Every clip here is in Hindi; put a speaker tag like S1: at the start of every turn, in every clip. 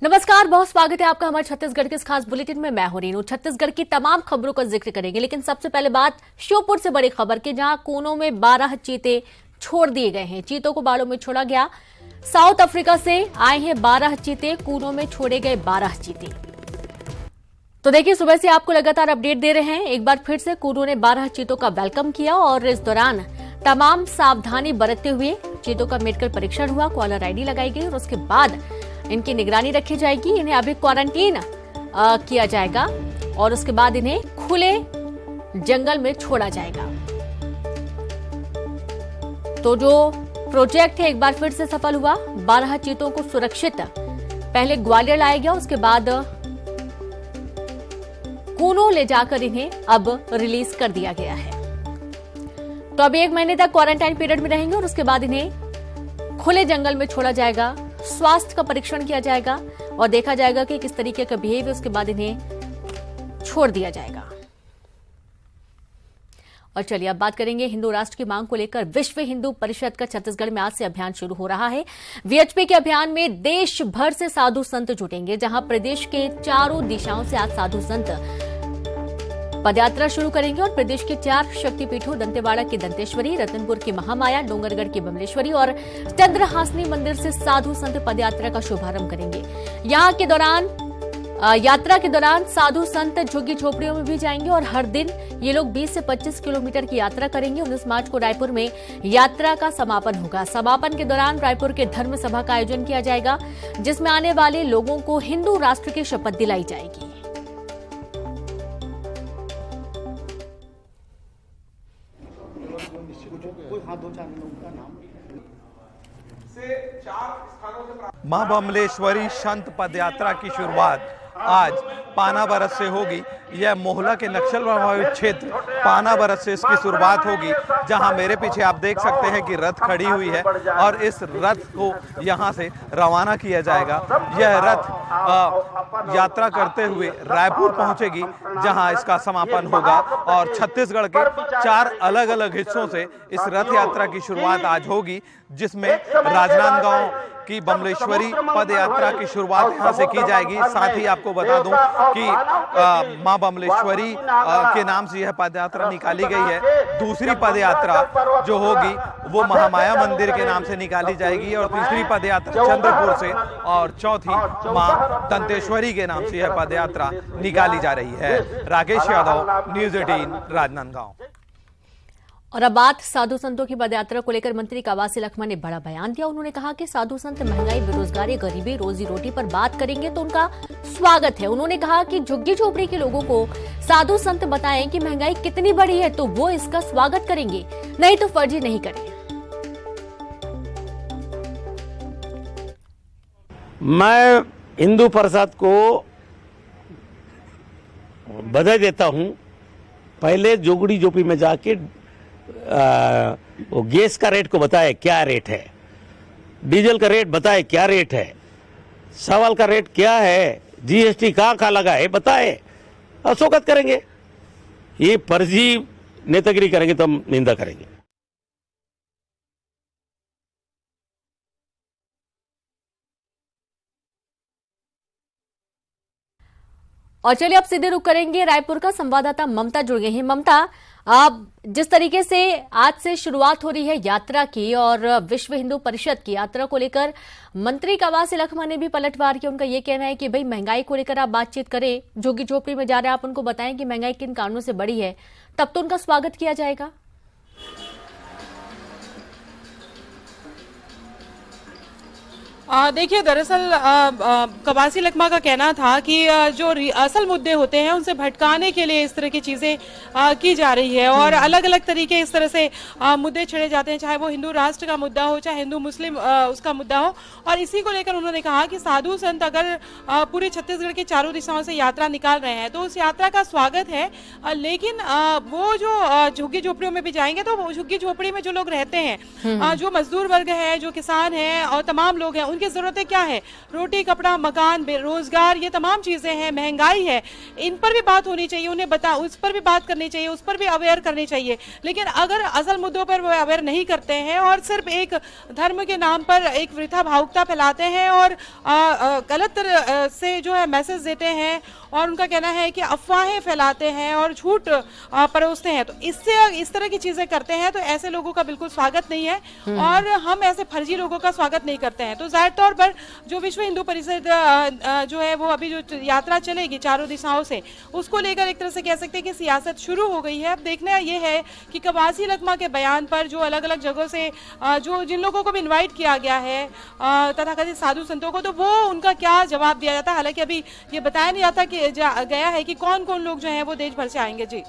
S1: नमस्कार, बहुत स्वागत है आपका हमारे छत्तीसगढ़ के इस खास बुलेटिन में। मैं हूं रीनू। छत्तीसगढ़ की तमाम खबरों का जिक्र करेंगे, लेकिन सबसे पहले बात श्योपुर से बड़ी खबर की, जहां कोनों में 12 चीते छोड़ दिए गए हैं। चीतों को बाड़ों में छोड़ा गया। साउथ अफ्रीका से आए हैं 12 चीते, कूनों में छोड़े गए 12 चीते। तो देखिए, सुबह से आपको लगातार अपडेट दे रहे हैं। एक बार फिर से कूनों ने 12 चीतों का वेलकम किया और इस दौरान तमाम सावधानी बरतते हुए चीतों का मेडिकल परीक्षण हुआ, कॉलर आईडी लगाई गई और उसके बाद इनकी निगरानी रखी जाएगी। इन्हें अभी क्वारंटीन किया जाएगा और उसके बाद इन्हें खुले जंगल में छोड़ा जाएगा। तो जो प्रोजेक्ट है एक बार फिर से सफल हुआ। 12 चीतों को सुरक्षित पहले ग्वालियर लाया गया, उसके बाद कूनो ले जाकर इन्हें अब रिलीज कर दिया गया है। तो अब 1 महीने तक क्वारंटाइन पीरियड में रहेंगे और उसके बाद इन्हें खुले जंगल में छोड़ा जाएगा। स्वास्थ्य का परीक्षण किया जाएगा और देखा जाएगा कि किस तरीके का बिहेव है, उसके बाद इन्हें छोड़ दिया जाएगा। और चलिए अब बात करेंगे हिंदू राष्ट्र की मांग को लेकर। विश्व हिंदू परिषद का छत्तीसगढ़ में आज से अभियान शुरू हो रहा है। वीएचपी के अभियान में देश भर से साधु संत जुटेंगे, जहां प्रदेश के चारों दिशाओं से आज साधु संत पदयात्रा शुरू करेंगे और प्रदेश के 4 शक्तिपीठों दंतेवाड़ा की दंतेश्वरी, रतनपुर की महामाया, डोंगरगढ़ की बमलेश्वरी और चंद्रहासनी मंदिर से साधु संत पदयात्रा का शुभारंभ करेंगे। यात्रा के दौरान साधु संत झुग्गी झोपड़ियों में भी जाएंगे और हर दिन ये लोग 20 से 25 किलोमीटर की यात्रा करेंगे। 19 मार्च को रायपुर में यात्रा का समापन होगा। समापन के दौरान रायपुर के धर्म सभा का आयोजन किया जाएगा, जिसमें आने वाले लोगों को हिंदू राष्ट्र की शपथ दिलाई जाएगी।
S2: मां बमलेश्वरी संत पदयात्रा की शुरुआत आज पाना बरस से होगी। यह मोहला के नक्सल प्रभावित क्षेत्र पाना बरस से इसकी शुरुआत होगी, जहां मेरे पीछे आप देख सकते हैं कि रथ खड़ी हुई है और इस रथ को यहां से रवाना किया जाएगा। यह रथ यात्रा करते हुए रायपुर पहुंचेगी, जहां इसका समापन होगा और छत्तीसगढ़ के 4 अलग अलग हिस्सों से इस रथ यात्रा की शुरुआत आज होगी, जिसमें राजनांदगांव की बमलेश्वरी पद यात्रा की शुरुआत यहां से की जाएगी। साथ ही आपको बता दूं कि मां बमलेश्वरी के नाम से यह पद यात्रा निकाली गई है। दूसरी पद यात्रा जो होगी वो महामाया मंदिर के नाम से निकाली जाएगी और तीसरी पद यात्रा चंद्रपुर से और चौथी मां दंतेश्वरी के नाम से यह पद यात्रा निकाली जा रही है। राकेश यादव, न्यूज़ 18, राजनांदगांव।
S1: और अब बात साधु संतों की पदयात्रा को लेकर मंत्री कवासी लखमा ने बड़ा बयान दिया। उन्होंने कहा कि साधु संत महंगाई, बेरोजगारी, गरीबी, रोजी रोटी पर बात करेंगे तो उनका स्वागत है। उन्होंने कहा कि झुग्गी झोपड़ी के लोगों को साधु संत बताएं कि महंगाई कितनी बड़ी है तो वो इसका स्वागत करेंगे, नहीं तो फर्जी नहीं करेंगे।
S3: मैं हिंदू परिषद को बधाई देता हूं। पहले झुग्गी झोपड़ी में जाके वो गैस का रेट को बताए क्या रेट है, डीजल का रेट बताए क्या रेट है, चावल का रेट क्या है, जीएसटी कहाँ लगा है बताए और स्वागत करेंगे। ये फर्जी नेतागिरी करेंगे तो हम निंदा करेंगे।
S1: और चलिए अब सीधे रुक करेंगे रायपुर का। संवाददाता ममता जुड़ गई हैं। ममता, आप जिस तरीके से आज से शुरुआत हो रही है यात्रा की और विश्व हिंदू परिषद की यात्रा को लेकर मंत्री कवासी लखमा ने भी पलटवार किया। उनका ये कहना है कि भाई महंगाई को लेकर आप बातचीत करें, झुग्गी झोपड़ी में जा रहे हैं, आप उनको बताएं कि महंगाई किन कारणों से बढ़ी है, तब तो उनका स्वागत किया जाएगा।
S4: देखिए, दरअसल कवासी लखमा का कहना था कि जो असल मुद्दे होते हैं उनसे भटकाने के लिए इस तरह की चीजें की जा रही है और अलग अलग तरीके इस तरह से मुद्दे छेड़े जाते हैं, चाहे वो हिंदू राष्ट्र का मुद्दा हो, चाहे हिंदू मुस्लिम उसका मुद्दा हो। और इसी को लेकर उन्होंने कहा कि साधु संत अगर पूरे छत्तीसगढ़ के चारों दिशाओं से यात्रा निकाल रहे हैं तो उस यात्रा का स्वागत है, लेकिन वो जो झुग्गी झोपड़ियों में भी जाएंगे तो झुग्गी झोपड़ी में जो लोग रहते हैं, जो मजदूर वर्ग है, जो किसान है और तमाम लोग हैं, उनके की जरूरतें क्या है, रोटी कपड़ा मकान रोजगार, ये तमाम चीजें हैं, महंगाई है, इन पर भी बात होनी चाहिए, उन्हें उस पर भी बात करनी चाहिए, उस पर भी अवेयर करनी चाहिए। लेकिन अगर असल मुद्दों पर वो अवेयर नहीं करते हैं और सिर्फ एक धर्म के नाम पर एक वृथा भावुकता फैलाते हैं और गलत से जो है मैसेज देते हैं और उनका कहना है कि अफवाहें फैलाते हैं और झूठ परोसते हैं, तो इससे इस तरह की चीजें करते हैं, तो ऐसे लोगों का बिल्कुल स्वागत नहीं है और हम ऐसे फर्जी लोगों का स्वागत नहीं करते हैं। तो जाहिर तौर पर जो विश्व हिंदू परिषद जो है वो अभी जो यात्रा चलेगी चारों दिशाओं से, उसको लेकर एक तरह से कह सकते हैं कि सियासत शुरू हो गई है। अब देखना ये है कि कवासी लखमा के बयान पर जो अलग अलग जगहों से जो जिन लोगों को भी इन्वाइट किया गया है तथाकथित साधु संतों को, तो वो उनका क्या जवाब दिया जाता है। हालांकि अभी ये बताया नहीं जाता कि गया है कि कौन कौन लोग जो हैं वो देश भर से आएंगे। जी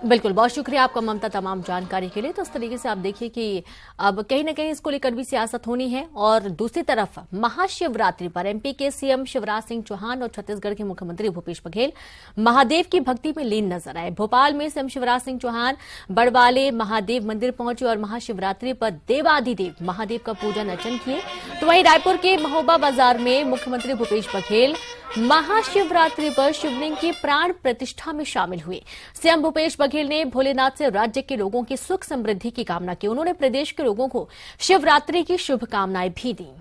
S1: बिल्कुल, बहुत शुक्रिया आपका ममता तमाम जानकारी के लिए। तो इस तरीके से आप देखिए कि अब कहीं ना कहीं इसको लेकर भी सियासत होनी है। और दूसरी तरफ महाशिवरात्रि पर एमपी के सीएम शिवराज सिंह चौहान और छत्तीसगढ़ के मुख्यमंत्री भूपेश बघेल महादेव की भक्ति में लीन नजर आए। भोपाल में सीएम शिवराज सिंह चौहान बड़वाले महादेव मंदिर पहुंचे और महाशिवरात्रि पर देवाधिदेव महादेव का पूजन अर्चन किए। तो वहीं रायपुर के महोबा बाजार में मुख्यमंत्री भूपेश बघेल महाशिवरात्रि पर शिवलिंग की प्राण प्रतिष्ठा में शामिल हुए। सीएम भूपेश बघेल ने भोलेनाथ से राज्य के लोगों की सुख समृद्धि की कामना की। उन्होंने प्रदेश के लोगों को शिवरात्रि की शुभकामनाएं भी दी।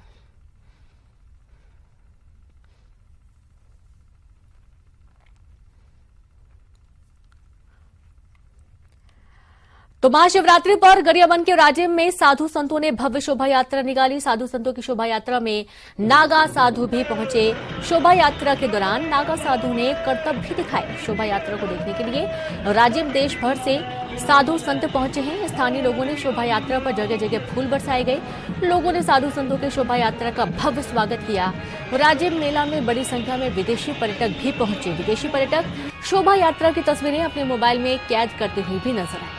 S1: तो महाशिवरात्रि पर गरियाबंद के राजिम में साधु संतों ने भव्य शोभा यात्रा निकाली। साधु संतों की शोभा यात्रा में नागा साधु भी पहुंचे। शोभा यात्रा के दौरान नागा साधु ने करतब भी दिखाए। शोभा यात्रा को देखने के लिए राजिम देश भर से साधु संत पहुंचे हैं। स्थानीय लोगों ने शोभा यात्रा पर जगह जगह फूल बरसाए गए। लोगों ने साधु संतों के शोभा यात्रा का भव्य स्वागत किया। राजिम मेला में बड़ी संख्या में विदेशी पर्यटक भी पहुंचे। विदेशी पर्यटक शोभा यात्रा की तस्वीरें अपने मोबाइल में कैद करते हुए भी नजर आए।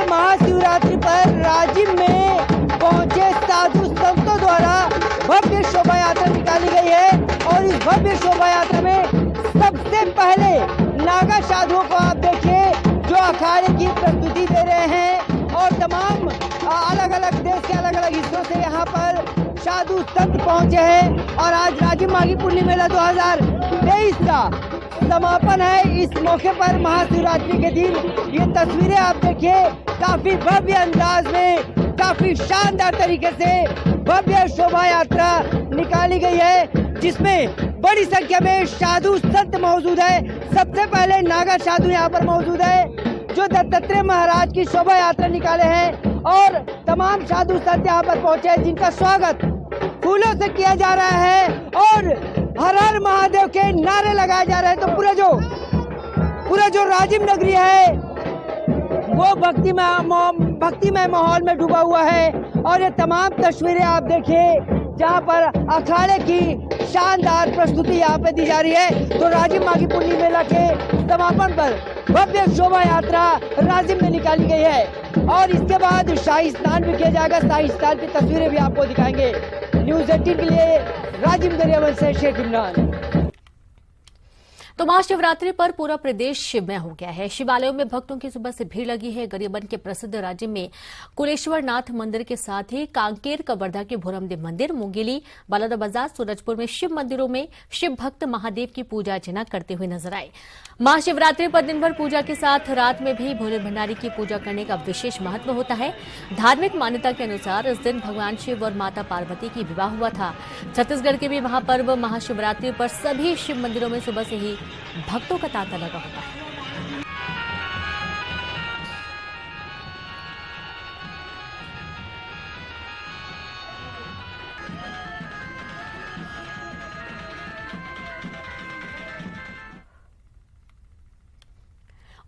S5: महाशिवरात्रि पर राजिम में पहुंचे साधु संतों द्वारा भव्य शोभा यात्रा निकाली गई है और इस भव्य शोभा यात्रा में सबसे पहले नागा साधुओं को आप देखिए जो अखाड़े की प्रस्तुति दे रहे हैं और तमाम अलग अलग देश के अलग अलग हिस्सों से यहाँ पर साधु संत पहुंचे हैं। और आज राजिम माघी पुन्नी मेला 2023 का समापन है। इस मौके पर महाशिवरात्रि के दिन ये तस्वीरें आप देखिए, काफी भव्य अंदाज में, काफी शानदार तरीके से भव्य शोभा यात्रा निकाली गई है, जिसमें बड़ी संख्या में साधु संत मौजूद है। सबसे पहले नागा साधु यहाँ पर मौजूद है जो दत्तात्रेय महाराज की शोभा यात्रा निकाले हैं और तमाम साधु संत यहाँ पर पहुंचे हैं जिनका स्वागत फूलों से किया जा रहा है और हर हर महादेव के नारे लगाए जा रहे हैं। तो पूरा जो राजिम नगरी है वो भक्तिमय माहौल में डूबा हुआ है। और ये तमाम तस्वीरें आप देखिए जहाँ पर अखाड़े की शानदार प्रस्तुति यहाँ पे दी जा रही है। तो राजिम माघी पुन्नी मेला के समापन पर भव्य शोभा यात्रा राजिम में निकाली गई है और इसके बाद शाही स्नान भी किया जाएगा। शाही स्नान की तस्वीरें भी आपको दिखाएंगे। न्यूज़ 18 के लिए राजिम गरियाबंद से शेख इमरान।
S1: तो महाशिवरात्रि पर पूरा प्रदेश शिवमय हो गया है। शिवालयों में भक्तों की सुबह से भीड़ लगी है। गरियाबंद के प्रसिद्ध राजिम में कुलेश्वर नाथ मंदिर के साथ ही कांकेर कवर्धा के भोरमदेव मंदिर, मुंगेली, बलौदाबाजार, सूरजपुर में शिव मंदिरों में शिव भक्त महादेव की पूजा अर्चना करते हुए नजर आए। महाशिवरात्रि पर दिन भर पूजा के साथ रात में भी भोले भंडारी की पूजा करने का विशेष महत्व होता है। धार्मिक मान्यता के अनुसार इस दिन भगवान शिव और माता पार्वती की विवाह हुआ था। छत्तीसगढ़ के भी महापर्व महाशिवरात्रि पर सभी शिव मंदिरों में सुबह से ही भक्तों का तांता लगा होता है।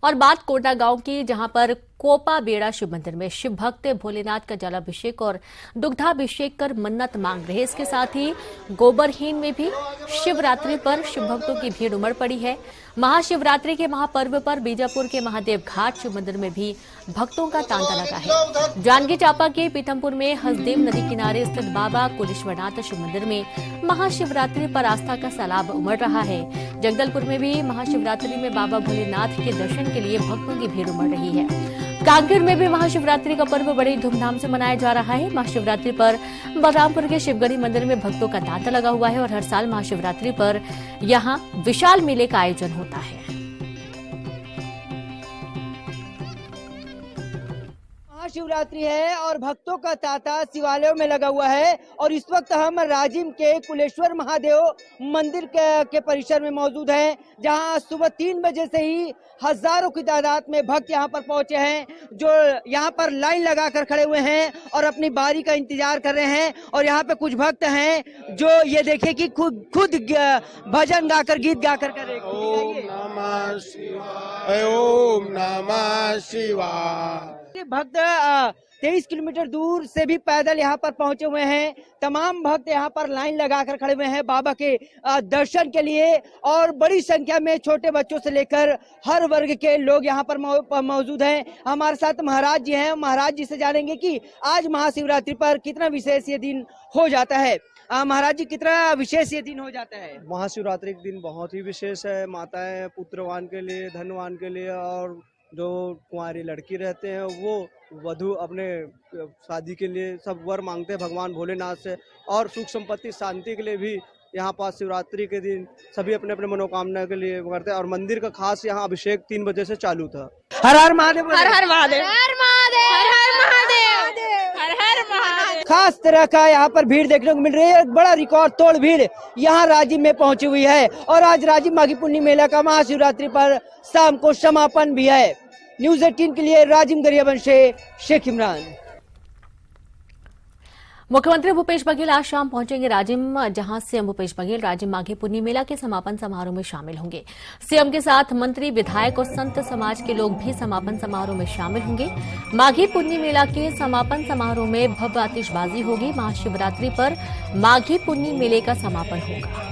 S1: और बात कोटा गांव की, जहां पर कोपा बेड़ा शिव मंदिर में शिव भक्त भोलेनाथ का जलाभिषेक और दुग्धाभिषेक कर मन्नत मांग रहे। इसके साथ ही गोबरहीन में भी शिवरात्रि पर शिव भक्तों की भीड़ उमड़ पड़ी है। महाशिवरात्रि के महापर्व पर बीजापुर के महादेव घाट शिव मंदिर में भी भक्तों का तांता लगा है। जांजगीर चांपा के पीथमपुर में हसदेव नदी किनारे स्थित बाबा कुलेश्वरनाथ शिव मंदिर में महाशिवरात्रि पर आस्था का सैलाब उमड़ रहा है। जगदलपुर में भी महाशिवरात्रि में बाबा भोलेनाथ के दर्शन के लिए भक्तों की भीड़ उमड़ रही है। कांकेर में भी महाशिवरात्रि का पर्व बड़ी धूमधाम से मनाया जा रहा है। महाशिवरात्रि पर बलरामपुर के शिवगढ़ी मंदिर में भक्तों का तांता लगा हुआ है और हर साल महाशिवरात्रि पर यहां विशाल मेले का आयोजन होता है।
S5: महाशिवरात्रि है और भक्तों का तांता शिवालयों में लगा हुआ है और इस वक्त हम राजिम के कुलेश्वर महादेव मंदिर के परिसर में मौजूद हैं, जहां सुबह 3 बजे से ही हजारों की तादाद में भक्त यहां पर पहुंचे हैं, जो यहां पर लाइन लगाकर खड़े हुए हैं और अपनी बारी का इंतजार कर रहे हैं। और यहां पे कुछ भक्त हैं जो ये देखिए कि खुद भजन गाकर गीत गाकर कर रहे हैं।
S6: ओम नमः शिवाय, ओम नमः शिवाय।
S5: भक्त 23 किलोमीटर दूर से भी पैदल यहाँ पर पहुंचे हुए हैं। तमाम भक्त यहाँ पर लाइन लगाकर खड़े हुए हैं बाबा के दर्शन के लिए और बड़ी संख्या में छोटे बच्चों से लेकर हर वर्ग के लोग यहाँ पर मौजूद हैं। हमारे साथ महाराज जी हैं, महाराज जी से जानेंगे कि आज महाशिवरात्रि पर कितना विशेष ये दिन हो जाता है। महाराज जी, कितना विशेष ये दिन हो जाता है?
S7: महाशिवरात्रि के दिन बहुत ही विशेष है। माताएं पुत्रवान के लिए, धनवान के लिए और जो कुंवारी लड़की रहते हैं वो वधु अपने शादी के लिए सब वर मांगते हैं भगवान भोलेनाथ से और सुख संपत्ति शांति के लिए भी यहाँ पर शिवरात्रि के दिन सभी अपने अपने मनोकामना के लिए करते हैं। और मंदिर का खास यहाँ अभिषेक 3 बजे से चालू था।
S5: हर हर महादेव,
S8: हर हर महादेव, हर महादेव, हर हर महादेव, हर हर महादेव।
S5: खास तरह का यहाँ पर भीड़ देखने को मिल रही है। बड़ा रिकॉर्ड तोड़ भीड़ यहाँ राजिम में पहुंची हुई है और आज राजिम माघी पुन्नी मेला का महाशिवरात्रि पर शाम को समापन भी है। न्यूज़ 18 के लिए राजिम गरियाबंद से शेख इमरान।
S1: मुख्यमंत्री भूपेश बघेल आज शाम पहुंचेंगे राजिम, जहां सीएम भूपेश बघेल राजिम माघी पुन्नी मेला के समापन समारोह में शामिल होंगे। सीएम के साथ मंत्री, विधायक और संत समाज के लोग भी समापन समारोह में शामिल होंगे। माघी पुन्नी मेला के समापन समारोह में भव्य आतिशबाजी होगी। महाशिवरात्रि पर माघी पुन्नी मेले का समापन होगा।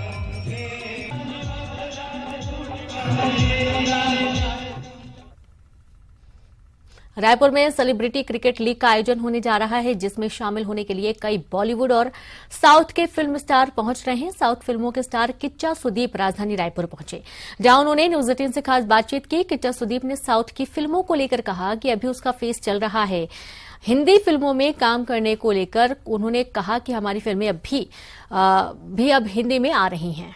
S1: रायपुर में सेलिब्रिटी क्रिकेट लीग का आयोजन होने जा रहा है, जिसमें शामिल होने के लिए कई बॉलीवुड और साउथ के फिल्म स्टार पहुंच रहे हैं। साउथ फिल्मों के स्टार किच्चा सुदीप राजधानी रायपुर पहुंचे, जहां उन्होंने न्यूज़ 18 से खास बातचीत की। किच्चा सुदीप ने साउथ की फिल्मों को लेकर कहा कि अभी उसका फेज चल रहा है। हिंदी फिल्मों में काम करने को लेकर उन्होंने कहा कि हमारी फिल्में अब हिंदी में आ रही हैं।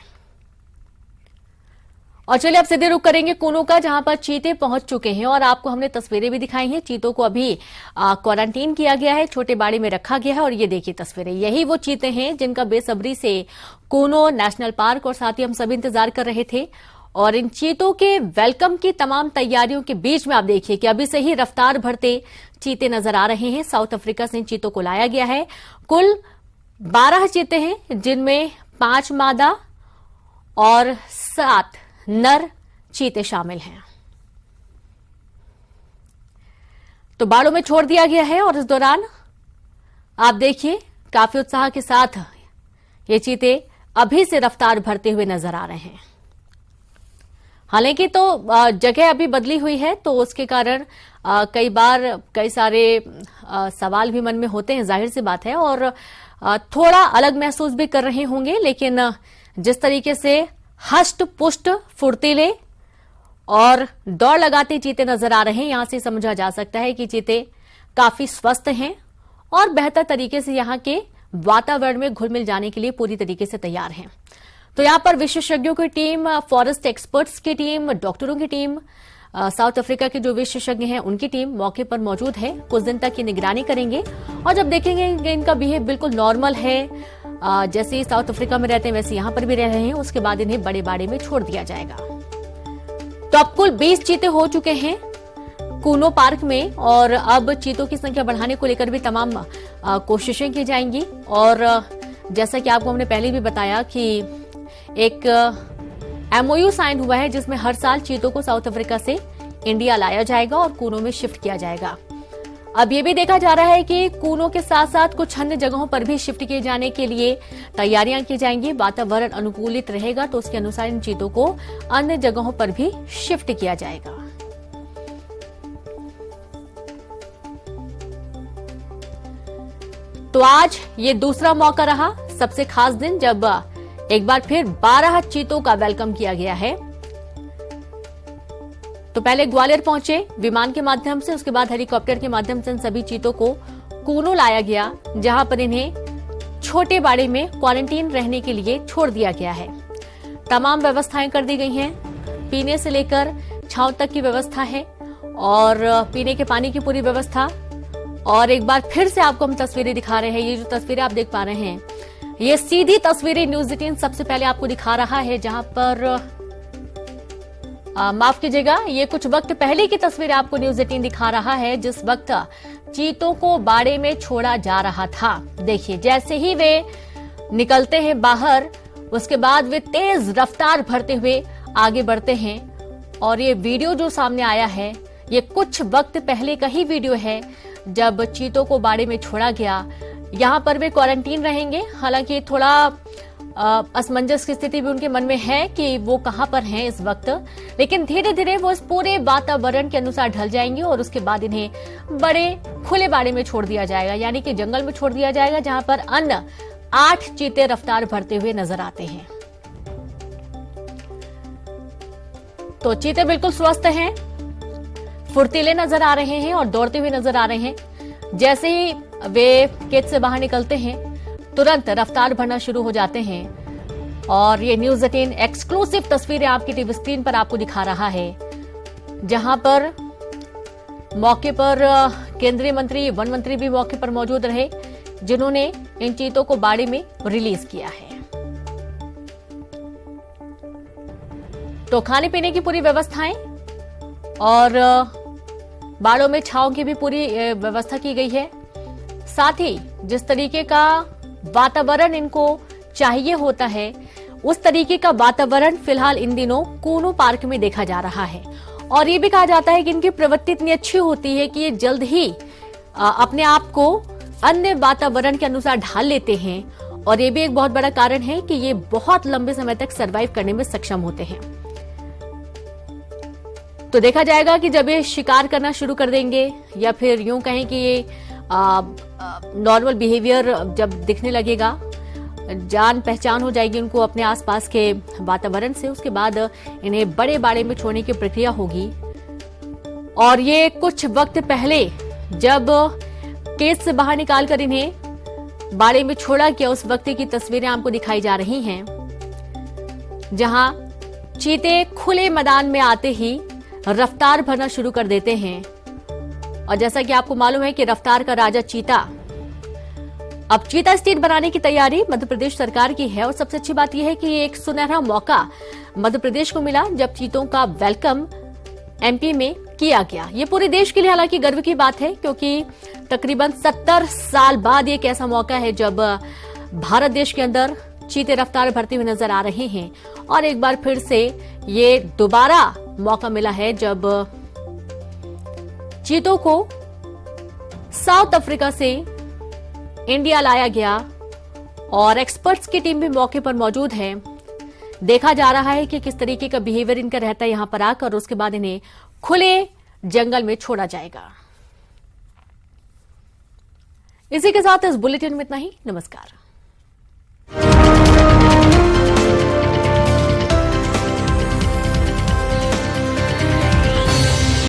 S1: और चलिए अब सीधे रुख करेंगे कूनो का, जहां पर चीते पहुंच चुके हैं और आपको हमने तस्वीरें भी दिखाई हैं। चीतों को अभी क्वारंटीन किया गया है, छोटे बाड़े में रखा गया है और ये देखिए तस्वीरें, यही वो चीते हैं जिनका बेसब्री से कूनो नेशनल पार्क और साथ ही हम सभी इंतजार कर रहे थे। और इन चीतों के वेलकम की तमाम तैयारियों के बीच में आप देखिए कि अभी से ही रफ्तार भरते चीते नजर आ रहे हैं। साउथ अफ्रीका से इन चीतों को लाया गया है। कुल 12 चीते हैं, जिनमें 5 मादा और 7 नर चीते शामिल हैं। तो बाड़ों में छोड़ दिया गया है और इस दौरान आप देखिए काफी उत्साह के साथ ये चीते अभी से रफ्तार भरते हुए नजर आ रहे हैं। हालांकि तो जगह अभी बदली हुई है, तो उसके कारण कई बार कई सारे सवाल भी मन में होते हैं, जाहिर सी बात है, और थोड़ा अलग महसूस भी कर रहे होंगे। लेकिन जिस तरीके से हष्ट पुष्ट फुर्तीले और दौड़ लगाते चीते नजर आ रहे हैं, यहां से समझा जा सकता है कि चीते काफी स्वस्थ हैं और बेहतर तरीके से यहां के वातावरण में घुल मिल जाने के लिए पूरी तरीके से तैयार हैं। तो यहां पर विशेषज्ञों की टीम, फॉरेस्ट एक्सपर्ट्स की टीम, डॉक्टरों की टीम, साउथ अफ्रीका के जो विशेषज्ञ हैं उनकी टीम मौके पर मौजूद है। कुछ दिन तक की निगरानी करेंगे और जब देखेंगे इनका बिहेव बिल्कुल नॉर्मल है, जैसे ही साउथ अफ्रीका में रहते हैं वैसे यहां पर भी रह रहे हैं, उसके बाद इन्हें बड़े बाड़े में छोड़ दिया जाएगा। तो अब कुल 20 चीते हो चुके हैं कूनो पार्क में और अब चीतों की संख्या बढ़ाने को लेकर भी तमाम कोशिशें की जाएंगी। और जैसा कि आपको हमने पहले भी बताया कि एक MOU साइन हुआ है, जिसमें हर साल चीतों को साउथ अफ्रीका से इंडिया लाया जाएगा और कूनो में शिफ्ट किया जाएगा। अब ये भी देखा जा रहा है कि कूनो के साथ साथ कुछ अन्य जगहों पर भी शिफ्ट किए जाने के लिए तैयारियां की जाएंगी। वातावरण अनुकूलित रहेगा तो उसके अनुसार इन चीतों को अन्य जगहों पर भी शिफ्ट किया जाएगा। तो आज ये दूसरा मौका रहा, सबसे खास दिन, जब एक बार फिर 12 चीतों का वेलकम किया गया है। तो पहले ग्वालियर पहुंचे विमान के माध्यम से, उसके बाद हेलीकॉप्टर के माध्यम से इन सभी चीतों को कूनो लाया गया, जहां पर इन्हें छोटे बाड़े में क्वारंटीन रहने के लिए छोड़ दिया गया है। तमाम व्यवस्थाएं कर दी गई हैं, पीने से लेकर छांव तक की व्यवस्था है और पीने के पानी की पूरी व्यवस्था। और एक बार फिर से आपको हम तस्वीरें दिखा रहे हैं। ये जो तस्वीरें आप देख पा रहे हैं, ये सीधी तस्वीरें न्यूज 18 सबसे पहले आपको दिखा रहा है, जहां पर माफ कीजिएगा, ये कुछ वक्त पहले की तस्वीरें आपको न्यूज 18 दिखा रहा है, जिस वक्त चीतों को बाड़े में छोड़ा जा रहा था। देखिए, जैसे ही वे निकलते हैं बाहर, उसके बाद वे तेज रफ्तार भरते हुए आगे बढ़ते हैं। और ये वीडियो जो सामने आया है, ये कुछ वक्त पहले का ही वीडियो है, जब चीतों को बाड़े में छोड़ा गया। यहां पर वे क्वारंटीन रहेंगे। हालांकि थोड़ा असमंजस की स्थिति भी उनके मन में है कि वो कहां पर हैं इस वक्त, लेकिन धीरे धीरे वो इस पूरे वातावरण के अनुसार ढल जाएंगे और उसके बाद इन्हें बड़े खुले बाड़े में छोड़ दिया जाएगा, यानी कि जंगल में छोड़ दिया जाएगा, जहां पर अन्य 8 चीते रफ्तार भरते हुए नजर आते हैं। तो चीते बिल्कुल स्वस्थ हैं, फुर्तीले नजर आ रहे हैं और दौड़ते हुए नजर आ रहे हैं। जैसे ही वे कैद से बाहर निकलते हैं, तुरंत रफ्तार भरना शुरू हो जाते हैं। और ये न्यूज 18 एक्सक्लूसिव तस्वीरें आपकी टीवी स्क्रीन पर आपको दिखा रहा है, जहां पर मौके पर केंद्रीय मंत्री, वन मंत्री भी मौके पर मौजूद रहे, जिन्होंने इन चीतों को बाड़े में रिलीज किया है। तो खाने पीने की पूरी व्यवस्थाएं और बाड़ों में छांव की भी पूरी व्यवस्था की गई है। साथ ही जिस तरीके का वातावरण इनको चाहिए होता है, उस तरीके का वातावरण फिलहाल इन दिनों कूनो पार्क में देखा जा रहा है। और ये भी कहा जाता है कि इनकी प्रवृत्ति इतनी अच्छी होती है कि ये जल्द ही अपने आप को अन्य वातावरण के अनुसार ढाल लेते हैं। और ये भी एक बहुत बड़ा कारण है कि ये बहुत लंबे समय तक सर्वाइव करने में सक्षम होते हैं। तो देखा जाएगा कि जब ये शिकार करना शुरू कर देंगे, या फिर यूं कहें कि ये नॉर्मल बिहेवियर जब दिखने लगेगा, जान पहचान हो जाएगी उनको अपने आसपास के वातावरण से, उसके बाद इन्हें बड़े बाड़े में छोड़ने की प्रक्रिया होगी। और ये कुछ वक्त पहले जब केस से बाहर निकालकर इन्हें बाड़े में छोड़ा गया, उस वक्त की तस्वीरें आपको दिखाई जा रही हैं, जहां चीते खुले मैदान में आते ही रफ्तार भरना शुरू कर देते हैं। और जैसा कि आपको मालूम है कि रफ्तार का राजा चीता, अब चीता स्टेट बनाने की तैयारी मध्य प्रदेश सरकार की है। और सबसे अच्छी बात यह है कि ये एक सुनहरा मौका मध्य प्रदेश को मिला, जब चीतों का वेलकम एमपी में किया गया। ये पूरे देश के लिए हालांकि गर्व की बात है, क्योंकि तकरीबन 70 साल बाद एक ऐसा मौका है जब भारत देश के अंदर चीते रफ्तार भरते हुए नजर आ रहे हैं। और एक बार फिर से ये दोबारा मौका मिला है जब चीतों को साउथ अफ्रीका से इंडिया लाया गया और एक्सपर्ट्स की टीम भी मौके पर मौजूद है। देखा जा रहा है कि किस तरीके का बिहेवियर इनका रहता है यहां पर आकर, उसके बाद इन्हें खुले जंगल में छोड़ा जाएगा। इसी के साथ इस बुलेटिन में इतना ही। नमस्कार।